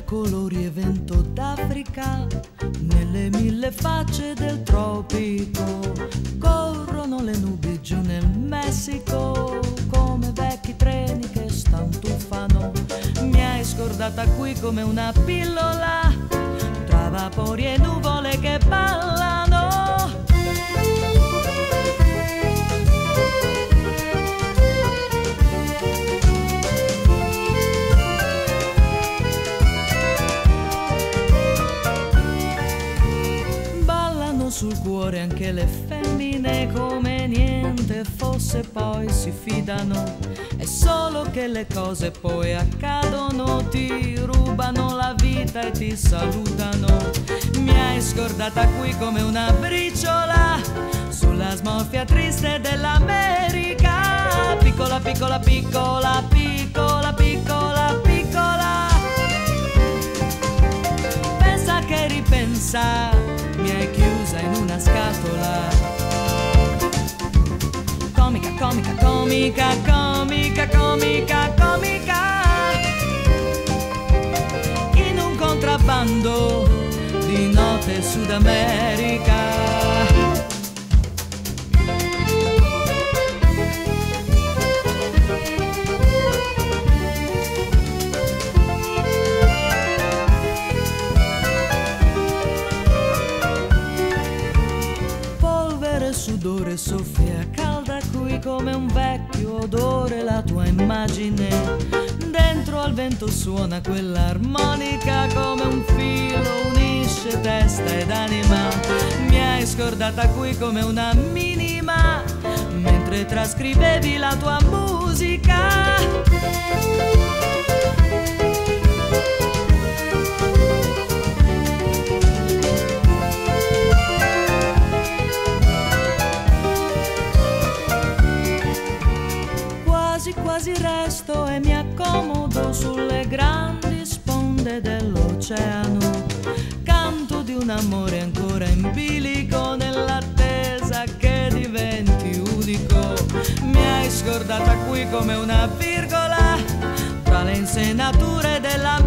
colori e vento d'Africa, nelle mille facce del tropico, corrono le nubi giù nel Messico, come vecchi treni che stantuffano. Mi hai scordata qui come una pillola, tra vapori e nuvole che ballano. Sul cuore anche le femmine, come niente fosse, poi si fidano. È solo che le cose poi accadono, ti rubano la vita e ti salutano. Mi hai scordata qui come una briciola, sulla smorfia triste dell'America. Piccola, piccola, piccola, piccola, piccola, piccola. Pensa che ripensa, mi hai chiusa in una scatola. Comica, comica, comica, comica, comica, comica. In un contrabbando di note Sud America. Sudore soffia calda qui come un vecchio odore, la tua immagine dentro al vento suona quell'armonica, come un filo unisce testa ed anima. Mi hai scordata qui come una minima, mentre trascrivevi la tua musica. Quasi resto e mi accomodo sulle grandi sponde dell'oceano. Canto di un amore ancora in bilico, nell'attesa che diventi unico. Mi hai scordata qui come una virgola, tra le insenature della